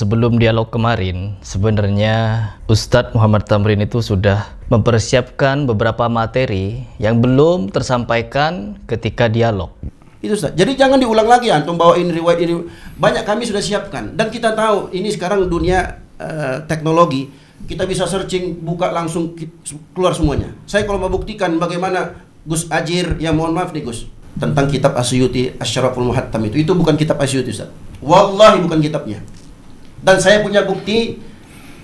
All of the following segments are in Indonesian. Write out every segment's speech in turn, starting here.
Sebelum dialog kemarin, sebenarnya Ustadz Muhammad Tamrin itu sudah mempersiapkan beberapa materi yang belum tersampaikan ketika dialog. Itu Ustaz. Jadi jangan diulang lagi antum bawain riwayat ini. Banyak kami sudah siapkan dan kita tahu ini sekarang dunia teknologi. Kita bisa searching, buka langsung keluar semuanya. Saya kalau mau buktikan bagaimana Gus Ajir, ya mohon maaf nih Gus, tentang kitab Asyuti Asyraful Muhattam itu bukan kitab Asyuti Ustaz. Wallahi bukan kitabnya. Dan saya punya bukti,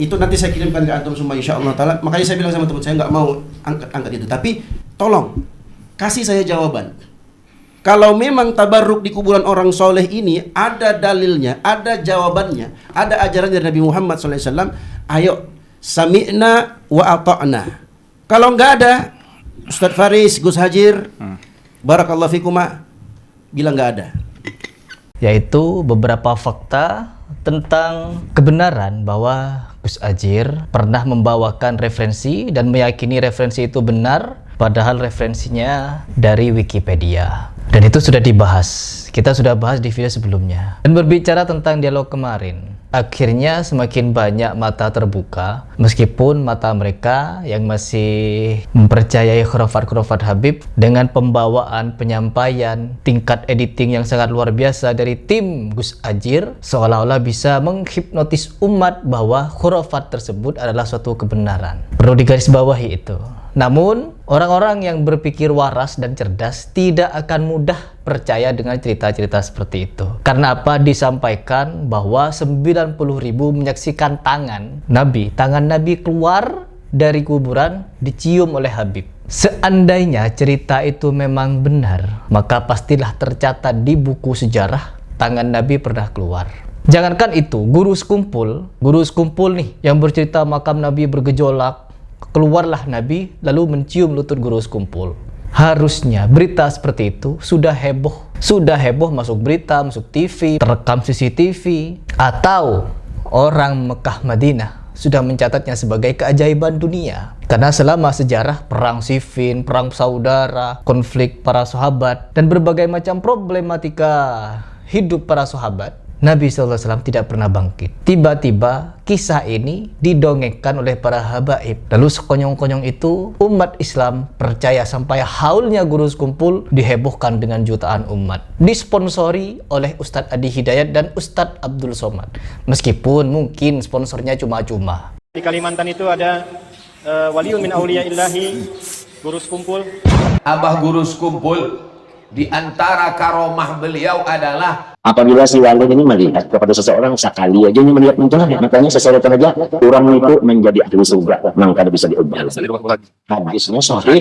itu nanti saya kirimkan ke antum semua insyaallah taala. Makanya saya bilang sama teman saya nggak mau angkat itu. Tapi tolong kasih saya jawaban. Kalau memang tabarruk di kuburan orang soleh ini ada dalilnya, ada jawabannya, ada ajaran dari Nabi Muhammad SAW, ayo sami'na wa ata'na. Kalau nggak ada, Ustadz Faris, Gus Hajir, barakallahu fikuma, bilang nggak ada. Yaitu beberapa fakta tentang kebenaran bahwa Gus Ajir pernah membawakan referensi dan meyakini referensi itu benar, padahal referensinya dari Wikipedia. Dan itu sudah dibahas, kita sudah bahas di video sebelumnya. Dan berbicara tentang dialog kemarin, akhirnya semakin banyak mata terbuka, meskipun mata mereka yang masih mempercayai khurafat-khurafat Habib dengan pembawaan, penyampaian, tingkat editing yang sangat luar biasa dari tim Gus Ajir, seolah-olah bisa menghipnotis umat bahwa khurafat tersebut adalah suatu kebenaran. Perlu digarisbawahi itu. Namun, orang-orang yang berpikir waras dan cerdas tidak akan mudah percaya dengan cerita-cerita seperti itu. Karena apa? Disampaikan bahwa 90.000 menyaksikan tangan Nabi keluar dari kuburan dicium oleh Habib. Seandainya cerita itu memang benar, maka pastilah tercatat di buku sejarah tangan Nabi pernah keluar. Jangankan itu, guru sekumpul nih yang bercerita makam Nabi bergejolak, keluarlah Nabi lalu mencium lutut guru sekumpul. Harusnya berita seperti itu sudah heboh masuk berita, masuk TV, terekam CCTV, atau orang Mekah Madinah sudah mencatatnya sebagai keajaiban dunia. Karena selama sejarah perang Siffin, perang saudara, konflik para sahabat, dan berbagai macam problematika hidup para sahabat, Nabi SAW tidak pernah bangkit. Tiba-tiba kisah ini didongengkan oleh para habaib. Lalu sekonyong-konyong itu umat Islam percaya sampai haulnya guru sekumpul dihebohkan dengan jutaan umat. Disponsori oleh Ustadz Adi Hidayat dan Ustadz Abdul Somad. Meskipun mungkin sponsornya cuma-cuma. Di Kalimantan itu ada waliun min auliya'illahi, guru sekumpul. Abah guru sekumpul, di antara karomah beliau adalah apabila si wali ini melihat kepada seseorang sekali aja ini melihat munculnya, makanya sesuatu aja orang itu menjadi ahli surga, maka bisa diubah. Hadisnya sahih.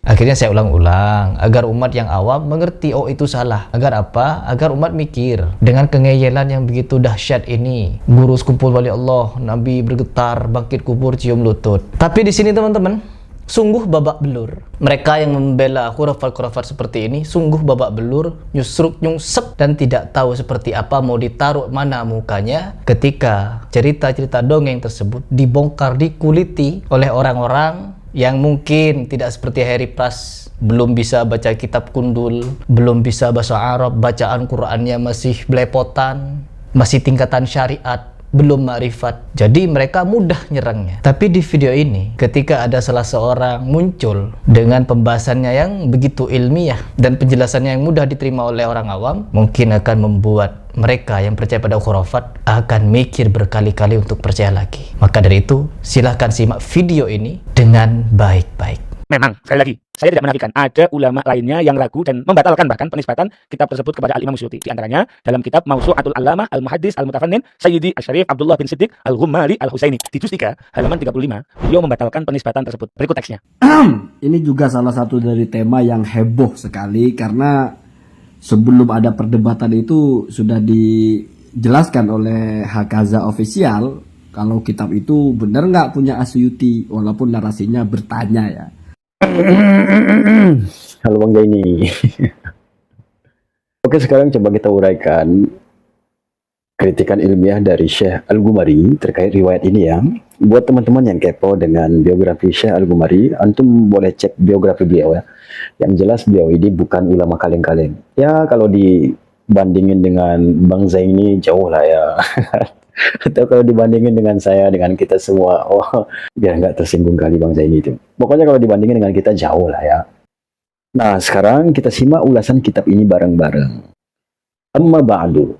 Akhirnya saya ulang-ulang agar umat yang awam mengerti, oh itu salah. Agar apa? Agar umat mikir. Dengan kengeyelan yang begitu dahsyat ini, guru sekumpul wali Allah, Nabi bergetar, bangkit kubur, cium lutut. Tapi di sini teman-teman, sungguh babak belur. Mereka yang membela khurafat-khurafat seperti ini sungguh babak belur, nyusruk, nyungsep, dan tidak tahu seperti apa mau ditaruh mana mukanya ketika cerita-cerita dongeng tersebut dibongkar, dikuliti oleh orang-orang yang mungkin tidak seperti Harry Pras, belum bisa baca kitab kundul, belum bisa bahasa Arab, bacaan Qur'annya masih belepotan, masih tingkatan syariat, belum ma'rifat. Jadi mereka mudah nyerangnya. Tapi di video ini, ketika ada salah seorang muncul dengan pembahasannya yang begitu ilmiah dan penjelasannya yang mudah diterima oleh orang awam, mungkin akan membuat mereka yang percaya pada khurafat akan mikir berkali-kali untuk percaya lagi. Maka dari itu, silahkan simak video ini dengan baik-baik. Memang, sekali lagi, saya tidak menafikan ada ulama lainnya yang ragu dan membatalkan bahkan penisbatan kitab tersebut kepada Al-Imam Suyuti. Di antaranya dalam kitab Mausu'atul Allamah Al-Muhaddis Al-Mutafannin Sayyidi Asy-Syarif Abdullah bin Siddiq Al-Ghummari Al-Husaini. Di juz 3 halaman 35, beliau membatalkan penisbatan tersebut. Berikut teksnya. Ini juga salah satu dari tema yang heboh sekali karena sebelum ada perdebatan itu sudah dijelaskan oleh Hakaza Official kalau kitab itu benar nggak punya Asyuti, walaupun narasinya bertanya ya. Halo Bang Jaini. Oke, sekarang coba kita uraikan kritikan ilmiah dari Syekh Al-Ghumari terkait riwayat ini ya. Buat teman-teman yang kepo dengan biografi Syekh Al-Ghumari, antum boleh cek biografi beliau ya. Yang jelas beliau ini bukan ulama kaleng-kaleng. Ya kalau di bandingin dengan Bang Zaini jauh lah ya. Atau kalau dibandingin dengan saya, dengan kita semua, oh biar nggak tersinggung kali Bang Zaini itu. Pokoknya kalau dibandingin dengan kita jauh lah ya. Nah, sekarang kita simak ulasan kitab ini bareng-bareng. Amma ba'du.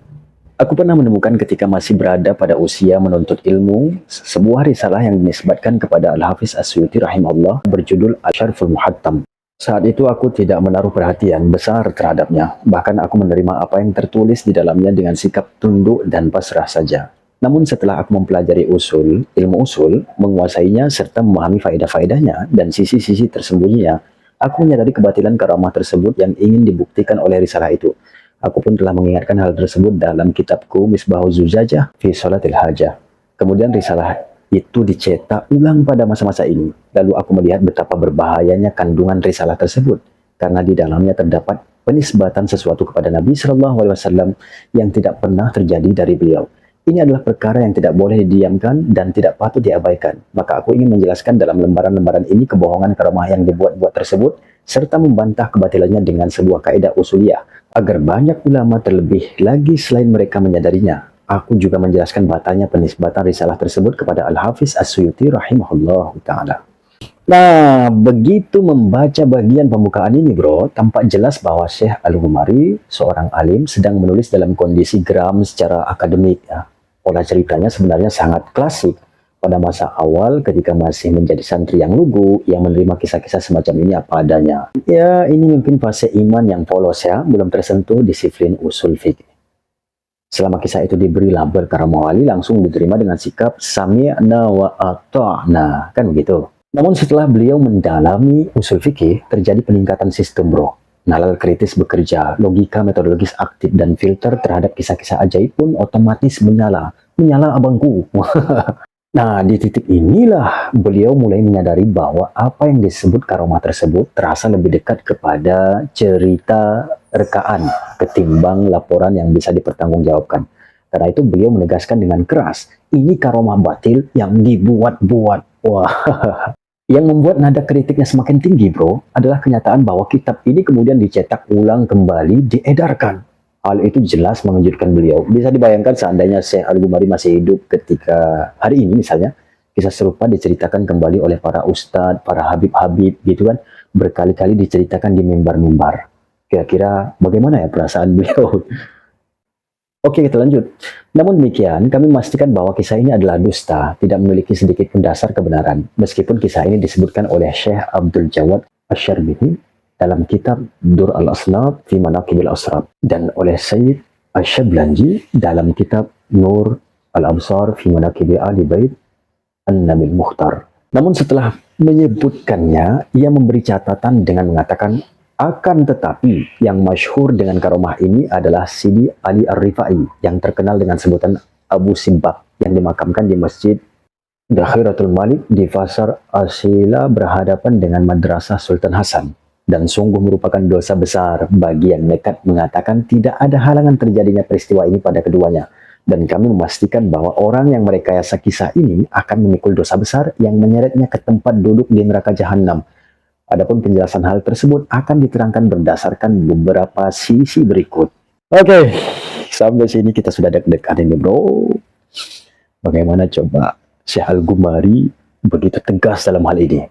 Aku pernah menemukan ketika masih berada pada usia menuntut ilmu, sebuah risalah yang dinisbatkan kepada Al-Hafiz As-Suyuti rahimahullah berjudul Asy-Syarhul Muhattam. Saat itu aku tidak menaruh perhatian besar terhadapnya, bahkan aku menerima apa yang tertulis di dalamnya dengan sikap tunduk dan pasrah saja. Namun setelah aku mempelajari ilmu usul, menguasainya serta memahami faedah-faedahnya dan sisi-sisi tersembunyinya, aku menyadari kebatilan karamah tersebut yang ingin dibuktikan oleh risalah itu. Aku pun telah mengingatkan hal tersebut dalam kitabku Misbahuz Zujajah fi Shalatil Hajah. Kemudian risalah itu dicetak ulang pada masa-masa ini. Lalu aku melihat betapa berbahayanya kandungan risalah tersebut, karena di dalamnya terdapat penisbatan sesuatu kepada Nabi SAW yang tidak pernah terjadi dari beliau. Ini adalah perkara yang tidak boleh didiamkan dan tidak patut diabaikan. Maka aku ingin menjelaskan dalam lembaran-lembaran ini kebohongan karamah yang dibuat-buat tersebut, serta membantah kebatilannya dengan sebuah kaidah usuliyah, agar banyak ulama terlebih lagi selain mereka menyadarinya. Aku juga menjelaskan batalnya penisbatan risalah tersebut kepada Al-Hafiz As-Suyuti rahimahullah ta'ala. Nah, begitu membaca bagian pembukaan ini bro, tampak jelas bahwa Syekh Al-Ghumari, seorang alim, sedang menulis dalam kondisi geram secara akademik ya. Pola ceritanya sebenarnya sangat klasik pada masa awal ketika masih menjadi santri yang lugu, yang menerima kisah-kisah semacam ini apa adanya. Ya, ini mungkin fase iman yang polos ya, belum tersentuh disiplin usul fikih. Selama kisah itu diberi label karamah wali, langsung diterima dengan sikap sami'na wa ata'na, kan begitu. Namun setelah beliau mendalami usul fikih, terjadi peningkatan sistem bro. Nalar kritis bekerja, logika metodologis aktif dan filter terhadap kisah-kisah ajaib pun otomatis menyala. Menyala abangku. Nah, di titik inilah beliau mulai menyadari bahwa apa yang disebut karomah tersebut terasa lebih dekat kepada cerita rekaan ketimbang laporan yang bisa dipertanggungjawabkan. Karena itu beliau menegaskan dengan keras, ini karomah batil yang dibuat-buat. Wah. Yang membuat nada kritiknya semakin tinggi bro, adalah kenyataan bahwa kitab ini kemudian dicetak ulang kembali, diedarkan. Hal itu jelas mengejutkan beliau. Bisa dibayangkan seandainya Syekh Al-Ghumari masih hidup ketika hari ini misalnya, kisah serupa diceritakan kembali oleh para ustadz, para habib-habib gitu kan, berkali-kali diceritakan di mimbar-mimbar. Kira-kira bagaimana ya perasaan beliau? Oke, kita lanjut. Namun demikian, kami memastikan bahwa kisah ini adalah dusta, tidak memiliki sedikit pun dasar kebenaran. Meskipun kisah ini disebutkan oleh Syekh Abdul Jawad Asy-Syarbihi dalam kitab Dur al-Asnab fi Manaqibil Asrab dan oleh Sayyid Asy-Syablanji dalam kitab Nur al-Absar fi Manaqibi Ali Bait An-Nabil Mukhtar. Namun setelah menyebutkannya, ia memberi catatan dengan mengatakan, akan tetapi yang masyhur dengan karomah ini adalah Sidi Ali Ar-Rifai yang terkenal dengan sebutan Abu Simbab yang dimakamkan di Masjid Dakhiratul Malik di Pasar Asila berhadapan dengan Madrasah Sultan Hasan. Dan sungguh merupakan dosa besar bagi yang nekat mengatakan tidak ada halangan terjadinya peristiwa ini pada keduanya. Dan kami memastikan bahwa orang yang merekayasa kisah ini akan memikul dosa besar yang menyeretnya ke tempat duduk di neraka jahanam. Adapun penjelasan hal tersebut akan diterangkan berdasarkan beberapa sisi berikut. Oke, sampai sini kita sudah deg-degan ini bro. Bagaimana coba Syekh Al-Ghumari begitu tegas dalam hal ini?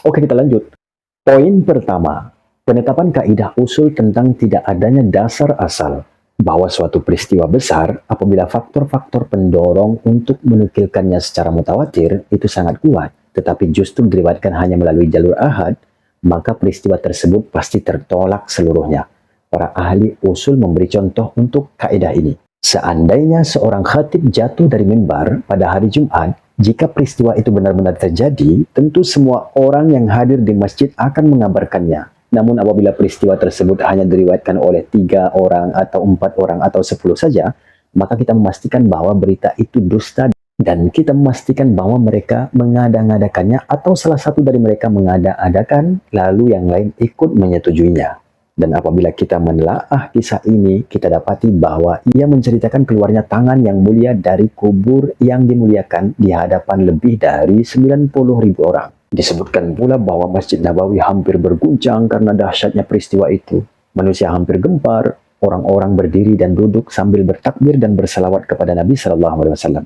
Oke, kita lanjut. Poin pertama, penetapan kaidah usul tentang tidak adanya dasar asal, bahwa suatu peristiwa besar apabila faktor-faktor pendorong untuk menukilkannya secara mutawatir itu sangat kuat, tetapi justru diriwayatkan hanya melalui jalur ahad, maka peristiwa tersebut pasti tertolak seluruhnya. Para ahli usul memberi contoh untuk kaidah ini. Seandainya seorang khatib jatuh dari mimbar pada hari Jumat, jika peristiwa itu benar-benar terjadi, tentu semua orang yang hadir di masjid akan mengabarkannya. Namun apabila peristiwa tersebut hanya diriwayatkan oleh 3 orang atau 4 orang atau 10 saja, maka kita memastikan bahwa berita itu dusta dan kita memastikan bahwa mereka mengada-ngadakannya atau salah satu dari mereka mengada-adakan lalu yang lain ikut menyetujuinya. Dan apabila kita menelaah kisah ini, kita dapati bahwa ia menceritakan keluarnya tangan yang mulia dari kubur yang dimuliakan di hadapan lebih dari 90.000 orang. Disebutkan pula bahwa Masjid Nabawi hampir berguncang karena dahsyatnya peristiwa itu. Manusia hampir gempar, orang-orang berdiri dan duduk sambil bertakbir dan berselawat kepada Nabi SAW.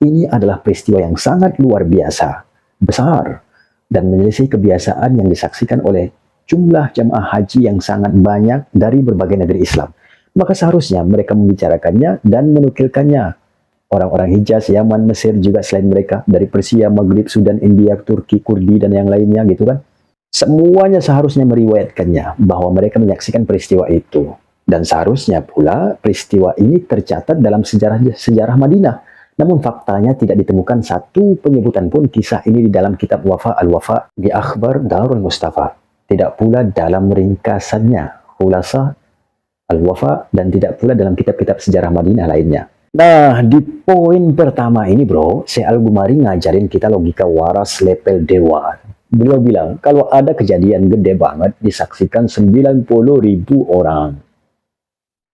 Ini adalah peristiwa yang sangat luar biasa, besar, dan menyelisih kebiasaan yang disaksikan oleh jumlah jamaah haji yang sangat banyak dari berbagai negeri Islam. Maka seharusnya mereka membicarakannya dan menukilkannya. Orang-orang Hijaz, Yaman, Mesir juga selain mereka, dari Persia, Maghrib, Sudan, India, Turki, Kurdi, dan yang lainnya gitu kan. Semuanya seharusnya meriwayatkannya bahwa mereka menyaksikan peristiwa itu. Dan seharusnya pula peristiwa ini tercatat dalam sejarah Madinah. Namun faktanya tidak ditemukan satu penyebutan pun kisah ini di dalam kitab Wafa al-Wafa di Akhbar Darul Mustafa. Tidak pula dalam ringkasannya, Khulasa al-Wafa, dan tidak pula dalam kitab-kitab sejarah Madinah lainnya. Nah, di poin pertama ini bro, Syekh Al-Ghumari ngajarin kita logika waras lepel dewa. Beliau bilang, kalau ada kejadian gede banget, disaksikan 90.000 orang.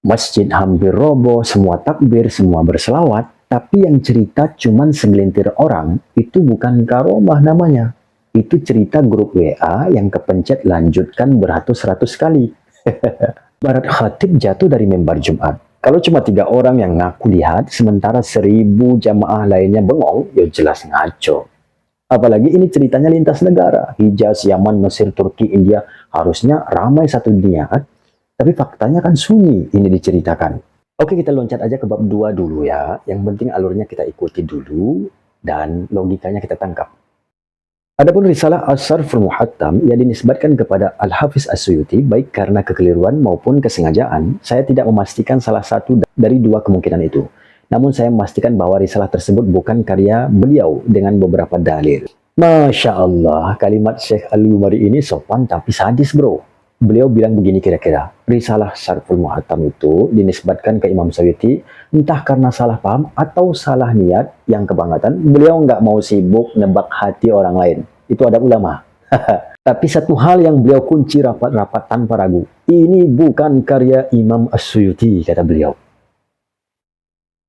Masjid hampir roboh, semua takbir, semua berselawat. Tapi yang cerita cuman segelintir orang, itu bukan karomah namanya. Itu cerita grup WA yang kepencet lanjutkan beratus-ratus kali. Barat khatib jatuh dari mimbar Jumat. Kalau cuma 3 orang yang ngaku lihat, sementara 1.000 jamaah lainnya bengong, ya jelas ngaco. Apalagi ini ceritanya lintas negara. Hijaz, Yaman, Mesir, Turki, India. Harusnya ramai satu dunia kan? Tapi faktanya kan sunyi ini diceritakan. Oke, kita loncat aja ke bab 2 dulu ya. Yang penting alurnya kita ikuti dulu dan logikanya kita tangkap. Adapun risalah As-Sarful Muhattam yang dinisbatkan kepada Al-Hafiz As-Suyuti baik karena kekeliruan maupun kesengajaan, saya tidak memastikan salah satu dari 2 kemungkinan itu. Namun saya memastikan bahwa risalah tersebut bukan karya beliau dengan beberapa dalil. Masya Allah, kalimat Syekh Al-Ghumari ini sopan tapi sadis bro. Beliau bilang begini kira-kira, risalah Syarful Muhattam itu dinisbatkan ke Imam Suyuti entah karena salah paham atau salah niat yang kebangetan. Beliau nggak mau sibuk nebak hati orang lain. Itu ada ulama. Tapi satu hal yang beliau kunci rapat-rapat tanpa ragu. Ini bukan karya Imam As-Suyuti, kata beliau.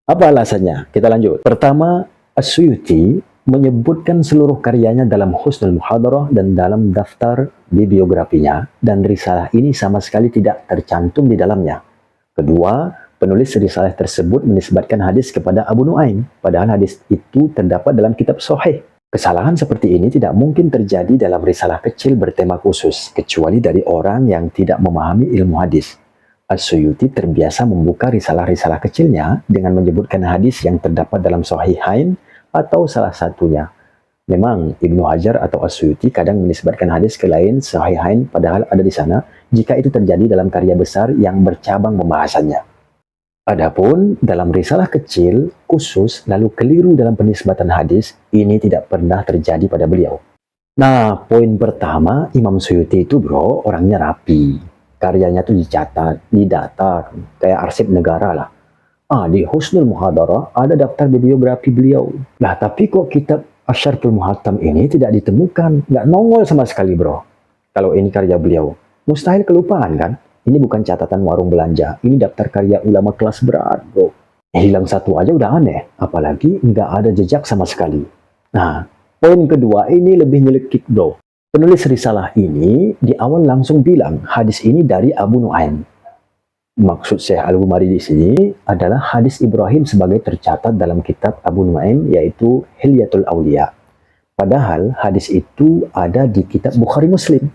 Apa alasannya? Kita lanjut. Pertama, As-Suyuti menyebutkan seluruh karyanya dalam Husnul Muhadarah dan dalam daftar bibliografinya, dan risalah ini sama sekali tidak tercantum di dalamnya. Kedua, penulis risalah tersebut menisbatkan hadis kepada Abu Nuaim, padahal hadis itu terdapat dalam kitab Sahih. Kesalahan seperti ini tidak mungkin terjadi dalam risalah kecil bertema khusus, kecuali dari orang yang tidak memahami ilmu hadis. As-Suyuti terbiasa membuka risalah-risalah kecilnya dengan menyebutkan hadis yang terdapat dalam Sahihain atau salah satunya. Memang Ibnu Hajar atau As-Suyuti kadang menisbatkan hadis ke lain Sahihain padahal ada di sana jika itu terjadi dalam karya besar yang bercabang pembahasannya. Adapun dalam risalah kecil khusus lalu keliru dalam penisbatan hadis, ini tidak pernah terjadi pada beliau. Nah, poin pertama, Imam Suyuti itu bro orangnya rapi. Karyanya tuh dicatat, didata, kayak arsip negara lah. Di Husnul Muhadarah ada daftar bibliografi beliau. Nah, tapi kok kitab Asy-Syarful Muhattam ini tidak ditemukan, nggak nongol sama sekali bro. Kalau ini karya beliau, mustahil kelupaan kan? Ini bukan catatan warung belanja, ini daftar karya ulama kelas berat bro. Hilang satu aja udah aneh, apalagi nggak ada jejak sama sekali. Nah, poin kedua ini lebih nyelekit bro. Penulis risalah ini di awal langsung bilang hadis ini dari Abu Nuaim. Maksud Syekh Al-Ghumari di sini adalah hadis Ibrahim sebagai tercatat dalam kitab Abu Nuaim yaitu Hilyatul Auliya. Padahal hadis itu ada di kitab Bukhari Muslim.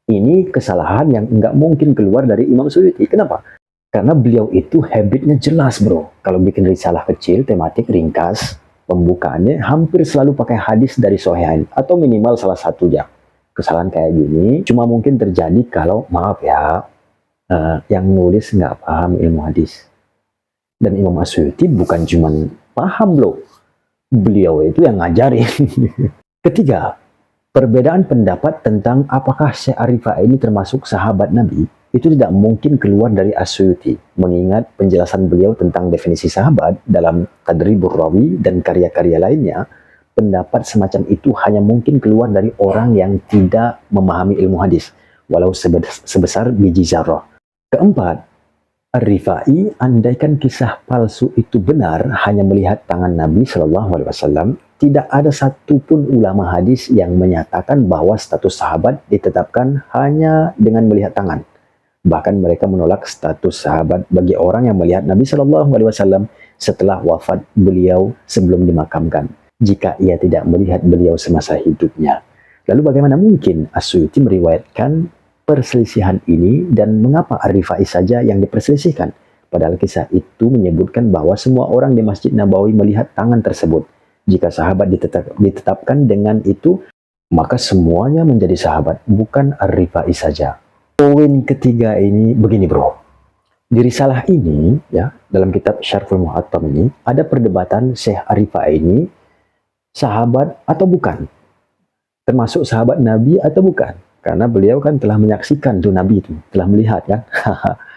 Ini kesalahan yang nggak mungkin keluar dari Imam Suyuti. Kenapa? Karena beliau itu habitnya jelas bro. Kalau bikin risalah kecil, tematik ringkas, pembukaannya hampir selalu pakai hadis dari Sahihain atau minimal salah satunya. Kesalahan kayak gini cuma mungkin terjadi kalau, maaf ya, yang nulis nggak paham ilmu hadis. Dan Imam As-Suyuti bukan cuma paham loh, beliau itu yang ngajarin. Ketiga, perbedaan pendapat tentang apakah Syekh Ar-Rifai ini termasuk sahabat Nabi itu tidak mungkin keluar dari As-Suyuti, mengingat penjelasan beliau tentang definisi sahabat dalam Tadribur Rawi dan karya-karya lainnya. Pendapat semacam itu hanya mungkin keluar dari orang yang tidak memahami ilmu hadis, walau sebesar biji zarrah. Keempat, Ar-Rifai andaikan kisah palsu itu benar hanya melihat tangan Nabi SAW, tidak ada satupun ulama hadis yang menyatakan bahwa status sahabat ditetapkan hanya dengan melihat tangan. Bahkan mereka menolak status sahabat bagi orang yang melihat Nabi Shallallahu Alaihi Wasallam setelah wafat beliau sebelum dimakamkan, jika ia tidak melihat beliau semasa hidupnya. Lalu bagaimana mungkin As-Suyuti meriwayatkan perselisihan ini, dan mengapa Ar-Rifai saja yang diperselisihkan? Padahal kisah itu menyebutkan bahwa semua orang di Masjid Nabawi melihat tangan tersebut. Jika sahabat ditetapkan dengan itu, maka semuanya menjadi sahabat, bukan Ar-Rifai saja. Poin ketiga ini begini bro. Di risalah ini, ya, dalam kitab Syarhul Muhattam ini, ada perdebatan Syekh Ar-Rifai ini sahabat atau bukan. Termasuk sahabat Nabi atau bukan. Karena beliau kan telah menyaksikan tuh Nabi itu, telah melihat kan.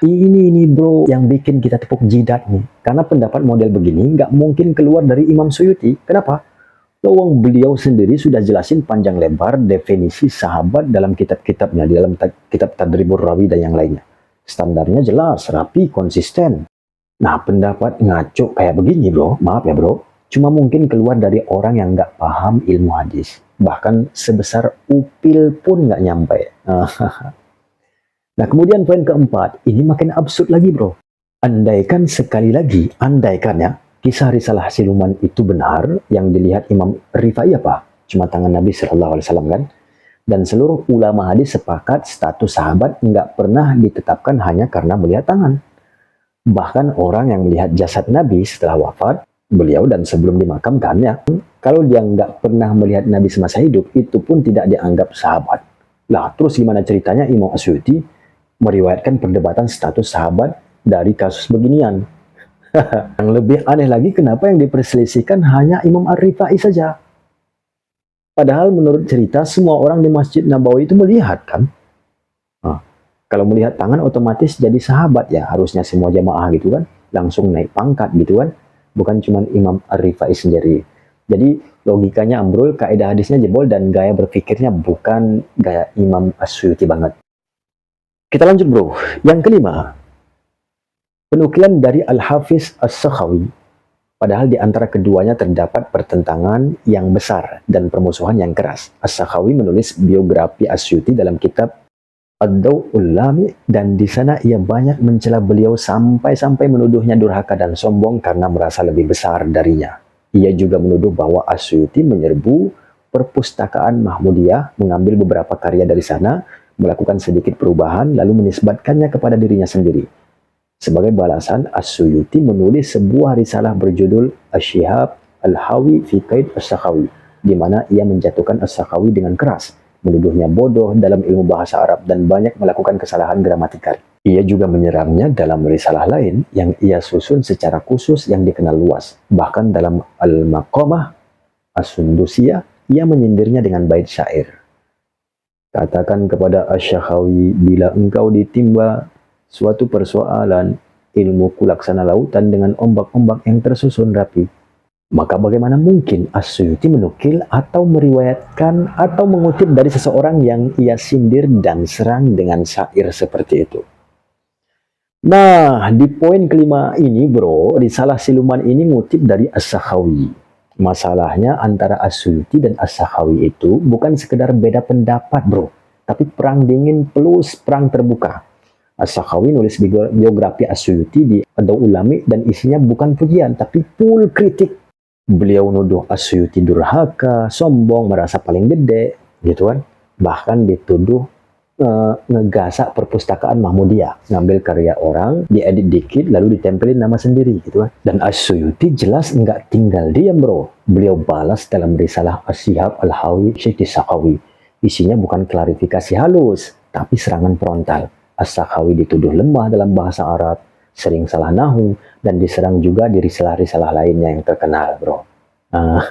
ini bro yang bikin kita tepuk jidat nih. Karena pendapat model begini nggak mungkin keluar dari Imam Suyuti. Kenapa? Lawang beliau sendiri sudah jelasin panjang lebar definisi sahabat dalam kitab-kitabnya, di dalam kitab Tadribur Rawi dan yang lainnya. Standarnya jelas, rapi, konsisten. Nah, pendapat ngaco kayak begini bro, maaf ya bro, cuma mungkin keluar dari orang yang nggak paham ilmu hadis. Bahkan sebesar upil pun nggak nyampe. Nah, kemudian poin keempat, ini makin absurd lagi bro. Andaikan sekali lagi, andaikan ya, kisah risalah siluman itu benar, yang dilihat Imam Rifai apa? Cuma tangan Nabi Shallallahu Alaihi Wasallam kan? Dan seluruh ulama hadis sepakat status sahabat nggak pernah ditetapkan hanya karena melihat tangan. Bahkan orang yang melihat jasad Nabi setelah wafat beliau dan sebelum dimakamkannya, kalau dia nggak pernah melihat Nabi semasa hidup, itu pun tidak dianggap sahabat. Lah, terus gimana ceritanya Imam As-Suyuti meriwayatkan perdebatan status sahabat dari kasus beginian? Yang lebih aneh lagi, kenapa yang diperselisihkan hanya Imam Ar-Rifai saja? Padahal menurut cerita semua orang di Masjid Nabawi itu melihat kan? Nah, kalau melihat tangan otomatis jadi sahabat ya, harusnya semua jamaah gitu kan, langsung naik pangkat gitu kan, bukan cuma Imam Ar-Rifai sendiri. Jadi logikanya ambrol, kaidah hadisnya jebol, dan gaya berpikirnya bukan gaya Imam As-Suyuti banget. Kita lanjut bro, yang kelima. Penukilan dari Al-Hafiz As-Sakhawi, padahal di antara keduanya terdapat pertentangan yang besar dan permusuhan yang keras. As-Sakhawi menulis biografi As-Suyuti dalam kitab Ad-Daw'ul Lami, dan di sana ia banyak mencela beliau sampai-sampai menuduhnya durhaka dan sombong karena merasa lebih besar darinya. Ia juga menuduh bahwa As-Suyuti menyerbu perpustakaan Mahmudiyah, mengambil beberapa karya dari sana, melakukan sedikit perubahan, lalu menisbatkannya kepada dirinya sendiri. Sebagai balasan, As-Suyuti menulis sebuah risalah berjudul Asy-Syihab Al-Hawi fi Qaid As-Sakhawi, di mana ia menjatuhkan As-Sakhawi dengan keras, menuduhnya bodoh dalam ilmu bahasa Arab dan banyak melakukan kesalahan gramatikal. Ia juga menyerangnya dalam risalah lain yang ia susun secara khusus yang dikenal luas. Bahkan dalam Al-Maqamah As-Sundusiyah, ia menyindirnya dengan bait syair. Katakan kepada Asy-Sakhawi, bila engkau ditimba suatu persoalan, ilmuku laksana lautan dengan ombak-ombak yang tersusun rapi. Maka bagaimana mungkin As-Suyuti menukil atau meriwayatkan atau mengutip dari seseorang yang ia sindir dan serang dengan syair seperti itu? Nah, di poin kelima ini bro, risalah siluman ini ngutip dari As-Sakhawi. Masalahnya antara As-Suyuti dan As-Sakhawi itu bukan sekedar beda pendapat bro, tapi perang dingin plus perang terbuka. As-Sakhawi nulis biografi As-Suyuti di Ad-Daw'ul Lami, dan isinya bukan pujian tapi full kritik. Beliau nuduh As-Suyuti durhaka, sombong, merasa paling gede, gitu kan. Bahkan dituduh ngegasak perpustakaan Mahmudiyah, ngambil karya orang, diedit dikit, lalu ditempelin nama sendiri, gitu kan. Dan As-Suyuti jelas nggak tinggal diam bro. Beliau balas dalam risalah Asy-Syihab Al-Hawi Syekh Sakhawi. Isinya bukan klarifikasi halus, tapi serangan frontal. As-Sakhawi dituduh lemah dalam bahasa Arab, sering salah nahu, dan diserang juga di risalah-risalah lainnya yang terkenal, bro. Nah,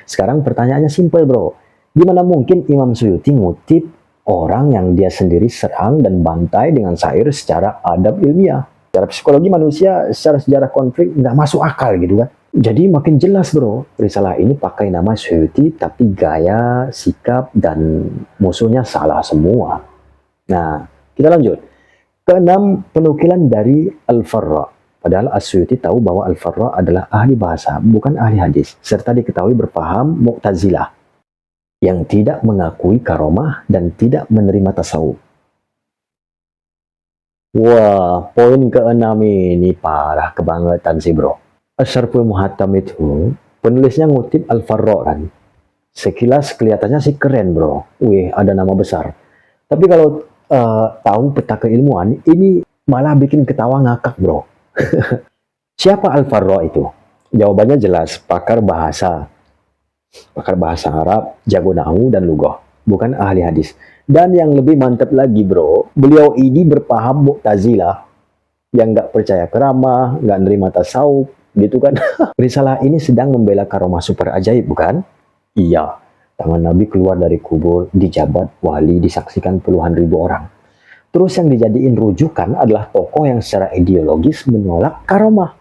sekarang pertanyaannya simpel, bro. Gimana mungkin Imam Suyuti ngutip orang yang dia sendiri serang dan bantai dengan syair secara adab ilmiah? Secara psikologi manusia, secara sejarah konflik, nggak masuk akal gitu kan. Jadi makin jelas, bro. Risalah ini pakai nama Suyuti, tapi gaya, sikap, dan musuhnya salah semua. Nah, kita lanjut. Keenam, penukilan dari Al-Farra. Padahal As-Suyuti tahu bahwa Al-Farra adalah ahli bahasa, bukan ahli hadis, serta diketahui berpaham Mu'tazilah, yang tidak mengakui karomah dan tidak menerima tasawuf. Wah, poin keenam ini parah kebangetan sih bro. Asyarful Muhattam itu penulisnya ngutip Al-Farra kan. Sekilas kelihatannya sih keren bro. Wih, ada nama besar. Tapi kalau tahu peta keilmuan, ini malah bikin ketawa ngakak bro. Siapa Al-Farra itu? Jawabannya jelas, pakar bahasa Arab, jago nahwu dan lughah, bukan ahli hadis. Dan yang lebih mantap lagi bro, beliau ini berpaham Mu'tazilah, yang nggak percaya keramah, nggak nerima tasawuf, gitu kan. Risalah ini sedang membela karomah super ajaib, bukan? Iya, tangan Nabi keluar dari kubur, dijabat wali, disaksikan puluhan ribu orang. Terus yang dijadiin rujukan adalah tokoh yang secara ideologis menolak karomah.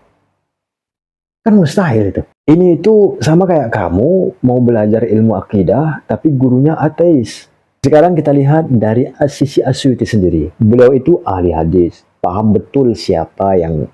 Kan mustahil itu. Ini itu sama kayak kamu mau belajar ilmu akidah, tapi gurunya ateis. Sekarang kita lihat dari sisi Asyuti sendiri. Beliau itu ahli hadis, paham betul siapa yang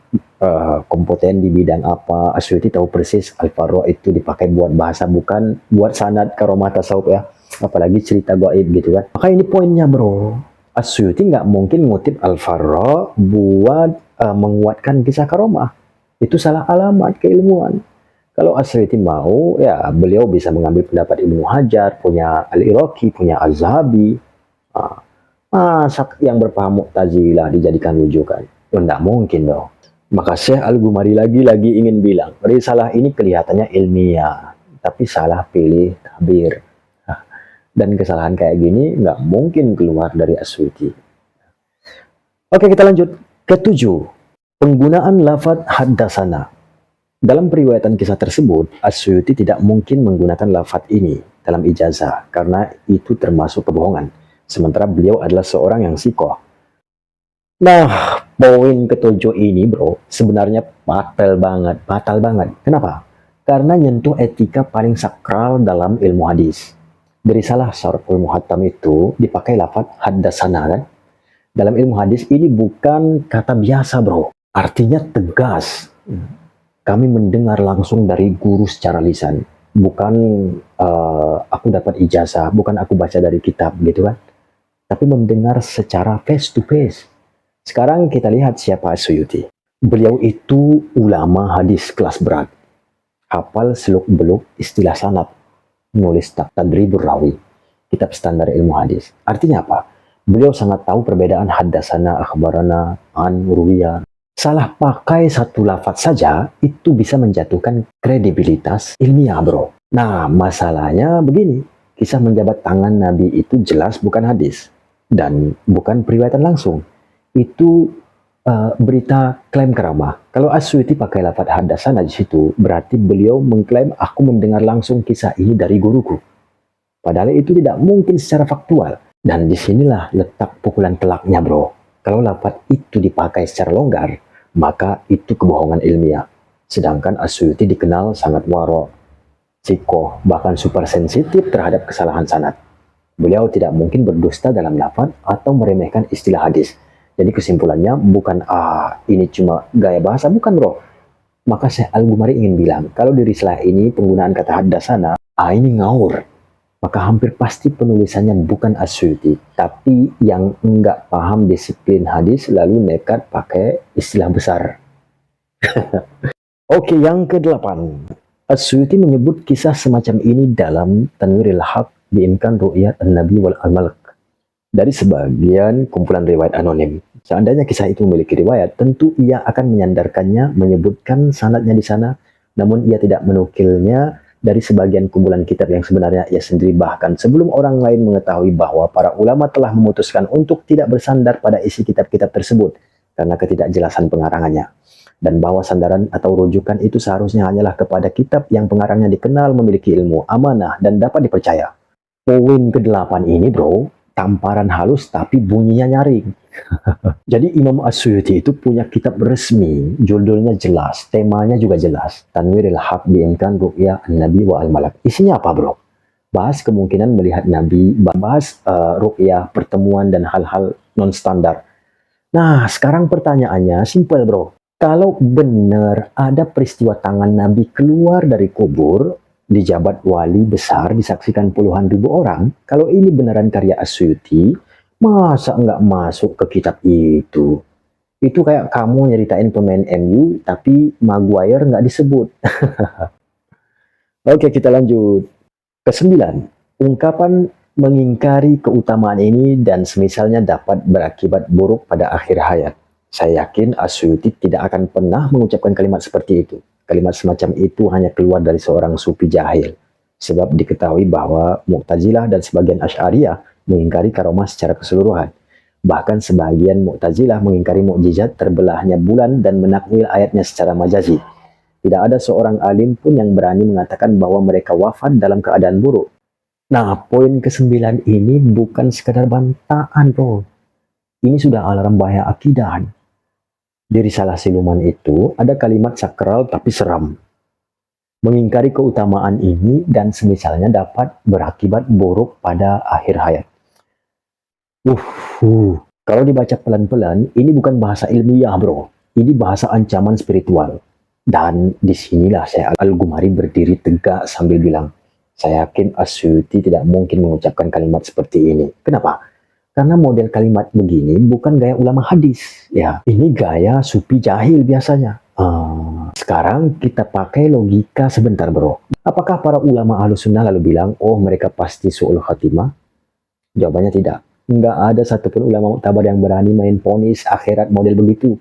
kompeten di bidang apa. Asyuti tahu persis Al-Farra itu dipakai buat bahasa, bukan buat sanad karomah tasawuf ya. Apalagi cerita gaib gitu kan. Maka ini poinnya bro. Asyuti nggak mungkin ngutip Al-Farra buat menguatkan kisah karomah. Itu salah alamat keilmuan. Kalau Asyuti mau, ya beliau bisa mengambil pendapat Ibnu Hajar, punya Al-Iraqi, punya Az-Zahabi. Masa yang berpaham Mu'tazilah dijadikan rujukan? Tidak mungkin dong. Maka Syekh Al-Ghumari lagi-lagi ingin bilang, risalah ini kelihatannya ilmiah, tapi salah pilih tabir. Dan kesalahan kayak gini nggak mungkin keluar dari Asyuti. Oke, kita lanjut. Ketujuh, penggunaan lafadz haddasana. Dalam periwayatan kisah tersebut, Asyuti tidak mungkin menggunakan lafadz ini dalam ijazah karena itu termasuk kebohongan. Sementara beliau adalah seorang yang sikoh. Nah, poin ketujuh ini bro, sebenarnya batal banget. Kenapa? Karena nyentuh etika paling sakral dalam ilmu hadis. Dari salah Syarful Muhattam itu dipakai lafadz haddasana kan? Dalam ilmu hadis ini bukan kata biasa bro, artinya tegas. Kami mendengar langsung dari guru secara lisan, bukan aku dapat ijazah, bukan aku baca dari kitab gitu kan, tapi mendengar secara face to face. Sekarang kita lihat siapa Asyuti. Beliau itu ulama hadis kelas berat, hafal seluk-beluk istilah sanad, nulis Tadribur Rawi, kitab standar ilmu hadis. Artinya apa? Beliau sangat tahu perbedaan haddasana, akhbarana, an, ruwiya. Salah pakai satu lafadz saja itu bisa menjatuhkan kredibilitas ilmiah bro. Nah masalahnya begini, kisah menjabat tangan Nabi itu jelas bukan hadis dan bukan periwayatan langsung. Itu berita klaim keramah. Kalau Asyuti pakai lafadz haddasana di situ, berarti beliau mengklaim aku mendengar langsung kisah ini dari guruku. Padahal itu tidak mungkin secara faktual. Dan disinilah letak pukulan telaknya bro. Kalau lafadz itu dipakai secara longgar, maka itu kebohongan ilmiah. Sedangkan Asyuti dikenal sangat waro, sikoh, bahkan super sensitif terhadap kesalahan sanad. Beliau tidak mungkin berdusta dalam lafadz atau meremehkan istilah hadis. Jadi kesimpulannya bukan ini cuma gaya bahasa, bukan bro. Maka Syekh Al-Ghumari ingin bilang, kalau di risalah ini penggunaan kata haddasana, ini ngawur. Maka hampir pasti penulisannya bukan Asyuti, tapi yang enggak paham disiplin hadis lalu nekat pakai istilah besar. Oke, yang ke-8. Asyuti menyebut kisah semacam ini dalam Tanwirul Haq biimkan ru'yat an-Nabi wal al-Malak dari sebagian kumpulan riwayat anonim. Seandainya kisah itu memiliki riwayat, tentu ia akan menyandarkannya, menyebutkan sanadnya di sana, namun ia tidak menukilnya dari sebagian kumpulan kitab yang sebenarnya ia sendiri, bahkan sebelum orang lain mengetahui bahwa para ulama telah memutuskan untuk tidak bersandar pada isi kitab-kitab tersebut karena ketidakjelasan pengarangannya, dan bahwa sandaran atau rujukan itu seharusnya hanyalah kepada kitab yang pengarangnya dikenal memiliki ilmu, amanah, dan dapat dipercaya. Poin ke-8 ini bro, tamparan halus tapi bunyinya nyaring. Jadi Imam Asyuti itu punya kitab resmi, judulnya jelas, temanya juga jelas. Tanwirul Haq biimkan ru'ya an-Nabi wa al-Malak. Isinya apa bro? Bahas kemungkinan melihat Nabi, bahas ru'ya, pertemuan dan hal-hal non-standar. Nah sekarang pertanyaannya simpel bro. Kalau benar ada peristiwa tangan Nabi keluar dari kubur, dijabat wali besar, disaksikan puluhan ribu orang, kalau ini beneran karya Asyuti, masa nggak masuk ke kitab itu? Itu kayak kamu nyeritain pemain MU, tapi Maguire nggak disebut. Oke, kita lanjut. Kesembilan, ungkapan mengingkari keutamaan ini dan semisalnya dapat berakibat buruk pada akhir hayat. Saya yakin Asyuti tidak akan pernah mengucapkan kalimat seperti itu. Kalimat semacam itu hanya keluar dari seorang sufi jahil. Sebab diketahui bahwa Mu'tazilah dan sebagian Asy'ariyah mengingkari karomah secara keseluruhan. Bahkan sebagian Mu'tazilah mengingkari mukjizat terbelahnya bulan dan menakwil ayatnya secara majazi. Tidak ada seorang alim pun yang berani mengatakan bahwa mereka wafat dalam keadaan buruk. Nah, poin ke-9 ini bukan sekadar bantahan, bro. Ini sudah alarm bahaya akidah. Di Risalah Siluman itu ada kalimat sakral tapi seram. Mengingkari keutamaan ini dan semisalnya dapat berakibat buruk pada akhir hayat. Kalau dibaca pelan-pelan, ini bukan bahasa ilmiah, bro. Ini bahasa ancaman spiritual. Dan disinilah saya Al-Ghumari berdiri tegak sambil bilang, saya yakin Asyuti tidak mungkin mengucapkan kalimat seperti ini. Kenapa? Karena model kalimat begini bukan gaya ulama hadis. Ya, ini gaya sufi jahil biasanya. Sekarang kita pakai logika sebentar, bro. Apakah para ulama Ahlussunnah lalu bilang, oh mereka pasti su'ul khatimah? Jawabannya tidak. Nggak ada satupun ulama muktabar yang berani main ponis akhirat model begitu.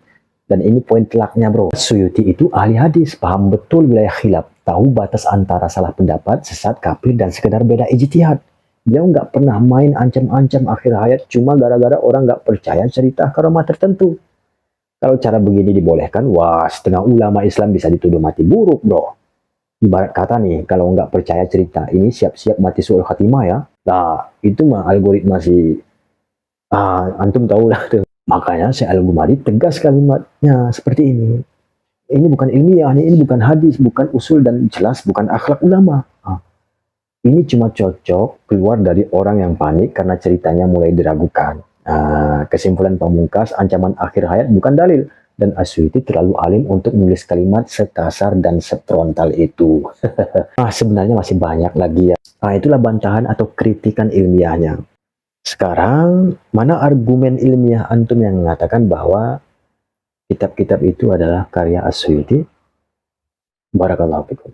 Dan ini poin telaknya, bro. Suyuti itu ahli hadis, paham betul wilayah khilaf, tahu batas antara salah pendapat, sesat, kafir, dan sekedar beda ijtihad. Beliau nggak pernah main ancam-ancam akhir hayat cuma gara-gara orang nggak percaya cerita karomah tertentu. Kalau cara begini dibolehkan, wah setengah ulama Islam bisa dituduh mati buruk, bro. Ibarat kata nih, kalau nggak percaya cerita ini siap-siap mati su'ul khatimah ya. Nah, itu mah algoritma si antum tahu lah tuh. Makanya si Al-Ghumari tegas kalimatnya seperti ini. Ini bukan ilmiah, ini bukan hadis, bukan usul dan jelas bukan akhlak ulama. Ini cuma cocok keluar dari orang yang panik karena ceritanya mulai diragukan. Kesimpulan pamungkas, ancaman akhir hayat bukan dalil. Dan Asyuti terlalu alim untuk menulis kalimat sekasar dan sefrontal itu. Sebenarnya masih banyak lagi ya. Itulah bantahan atau kritikan ilmiahnya. Sekarang, mana argumen ilmiah antum yang mengatakan bahwa kitab-kitab itu adalah karya Asyuti? Barakallahu fikum.